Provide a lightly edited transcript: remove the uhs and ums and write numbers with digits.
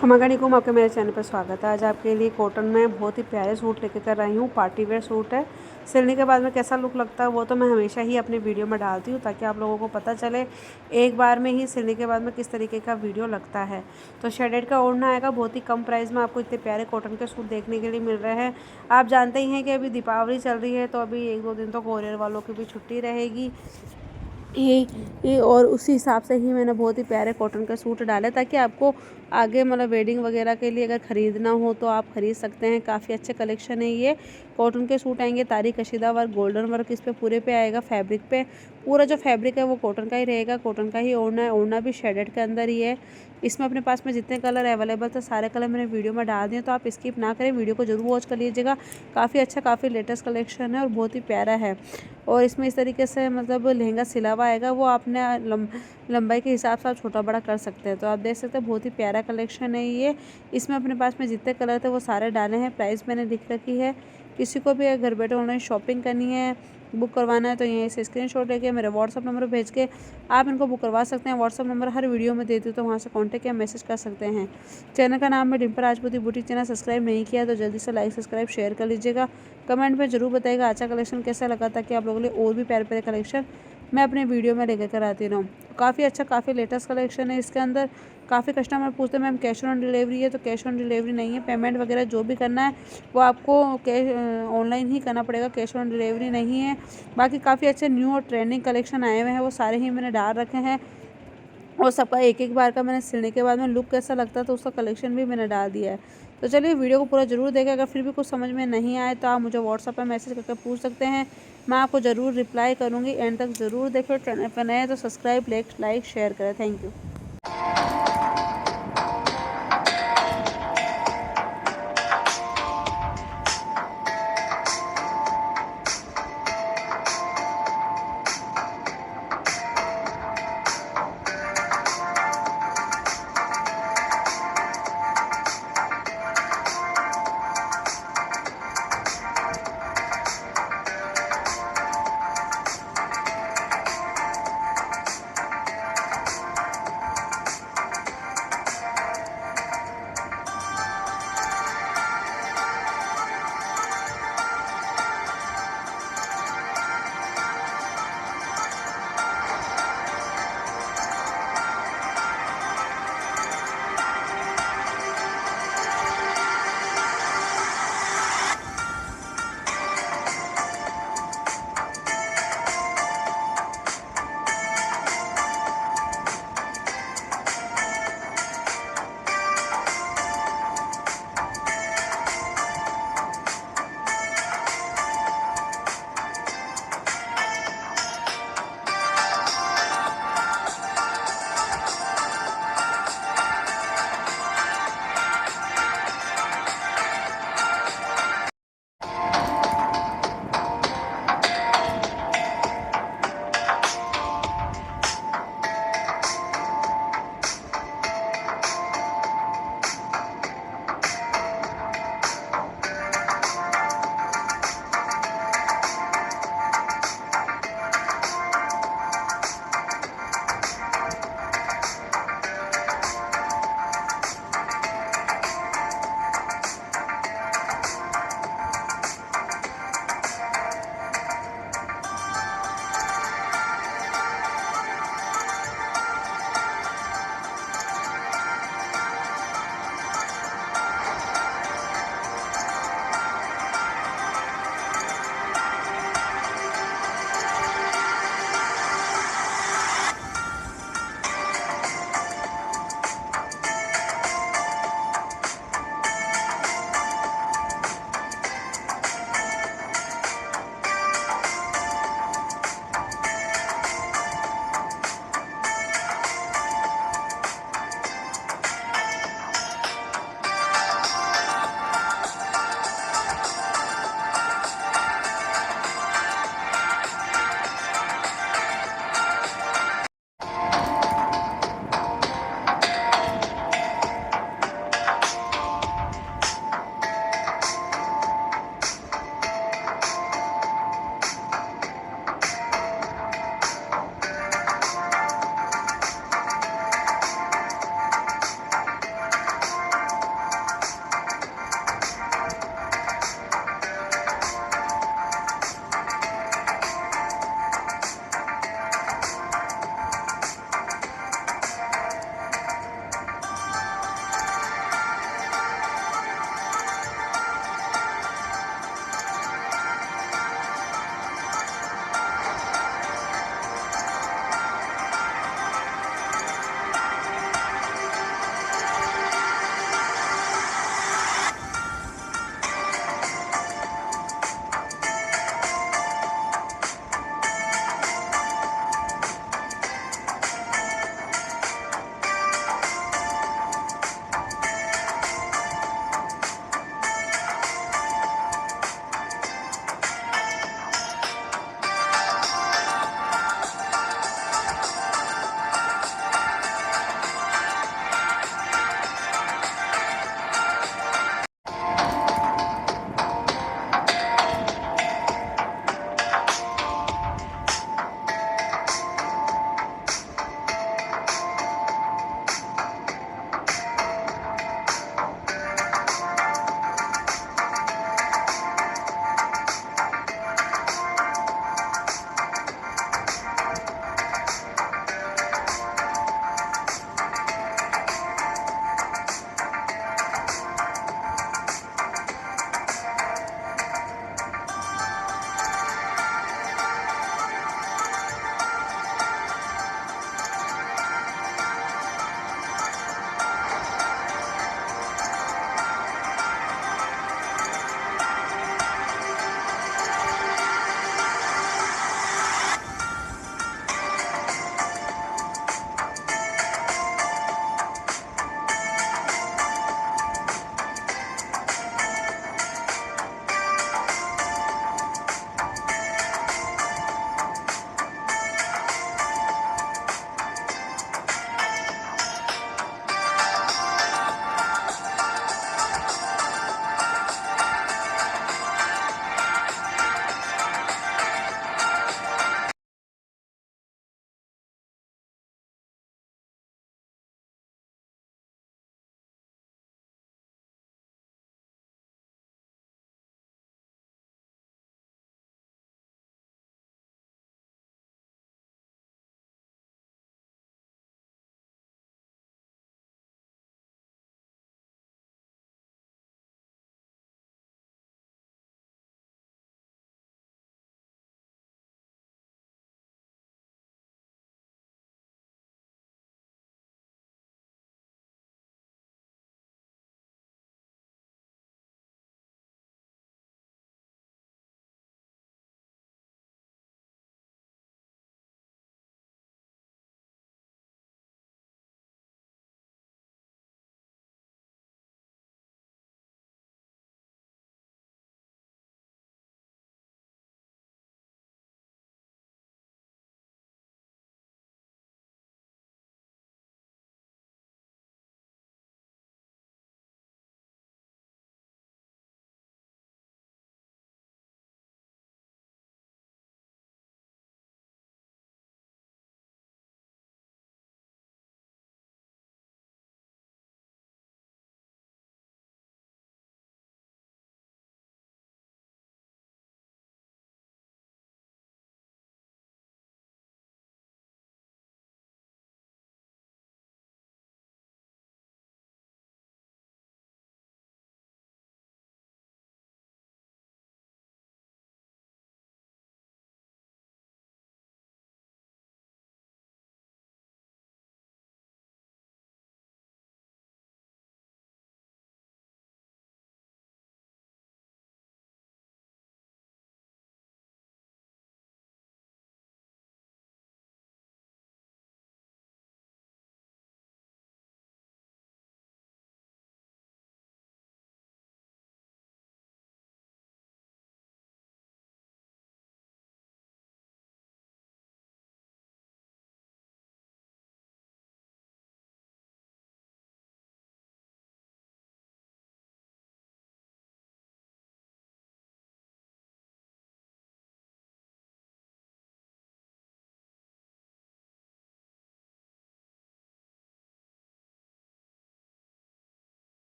खमागानिकुम आपके मेरे चैनल पर स्वागत है। आज आपके लिए कॉटन में बहुत ही प्यारे सूट लेकर कर रही हूँ। पार्टी वेयर सूट है। सिलने के बाद में कैसा लुक लगता है वो तो मैं हमेशा ही अपने वीडियो में डालती हूँ ताकि आप लोगों को पता चले एक बार में ही सिलने के बाद में किस तरीके का वीडियो लगता है। तो शेडेड का ओढ़ना आएगा। बहुत ही कम प्राइस में आपको इतने प्यारे कॉटन के सूट देखने के लिए मिल रहे हैं। आप जानते ही हैं कि अभी दीपावली चल रही है, तो अभी 1-2 दिन तो कोरियर वालों की भी छुट्टी रहेगी। ये और उसी हिसाब से ही मैंने बहुत ही प्यारे कॉटन के सूट डाले ताकि आपको आगे मतलब वेडिंग वगैरह के लिए अगर ख़रीदना हो तो आप ख़रीद सकते हैं। काफ़ी अच्छे कलेक्शन है ये। कॉटन के सूट आएंगे, तारी कशीदा वर्क, गोल्डन वर्क इस पे पूरे पे आएगा। फैब्रिक पे पूरा जो फैब्रिक है वो कॉटन का ही रहेगा। कॉटन का ही ओढ़ना है। ओढ़ना भी शेडेड के अंदर ही है। इसमें अपने पास में जितने कलर अवेलेबल थे सारे कलर मैंने वीडियो में डाल दिए, तो आप स्किप ना करें, वीडियो को जरूर वॉच कर लीजिएगा। काफ़ी अच्छा, काफ़ी लेटेस्ट कलेक्शन है और बहुत ही प्यारा है। और इसमें इस तरीके से मतलब लहंगा सिला हुआ आएगा। वो आपने लंबाई के हिसाब से आप छोटा बड़ा कर सकते हैं। तो आप देख सकते हैं बहुत ही प्यारा कलेक्शन है ये। इसमें अपने पास में जितने कलर थे वो सारे डाले हैं। प्राइस मैंने लिख रखी है। किसी को भी अगर घर बैठे ऑनलाइन शॉपिंग करनी है, बुक करवाना है, तो यहीं से स्क्रीनशॉट लेके मेरे व्हाट्सअप नंबर पर भेज के आप इनको बुक करवा सकते हैं। व्हाट्सअप नंबर हर वीडियो में देती हूँ, तो वहाँ से कॉन्टैक्ट या मैसेज कर सकते हैं। चैनल का नाम है डिम्पल राजपूती बुटीक। चैनल सब्सक्राइब नहीं किया तो जल्दी से लाइक, सब्सक्राइब, शेयर कर लीजिएगा। कमेंट में जरूर बताइएगा अच्छा कलेक्शन कैसा लगा, ताकि आप लोगों के लिए और भी प्यारे प्यारे कलेक्शन मैं अपने वीडियो में लेकर कर आती रहूँ। काफ़ी अच्छा, काफ़ी लेटेस्ट कलेक्शन है इसके अंदर। काफ़ी कस्टमर पूछते हैं मैम कैश ऑन डिलीवरी है, तो कैश ऑन डिलीवरी नहीं है। पेमेंट वगैरह जो भी करना है वो आपको ऑनलाइन ही करना पड़ेगा, कैश ऑन डिलीवरी नहीं है। बाकी काफ़ी अच्छे न्यू और ट्रेंडिंग कलेक्शन आए हुए हैं, वो सारे ही मैंने डाल रखे हैं। और सबका एक एक बार का मैंने सिलने के बाद में लुक कैसा लगता है तो उसका कलेक्शन भी मैंने डाल दिया है। तो चलिए वीडियो को पूरा ज़रूर देखें। अगर फिर भी कुछ समझ में नहीं आए तो आप मुझे व्हाट्सएप पर मैसेज करके पूछ सकते हैं। मैं आपको ज़रूर रिप्लाई करूँगी। एंड तक ज़रूर देखें। चैनल पर नए तो सब्सक्राइब, लाइक, शेयर करें। Thank you.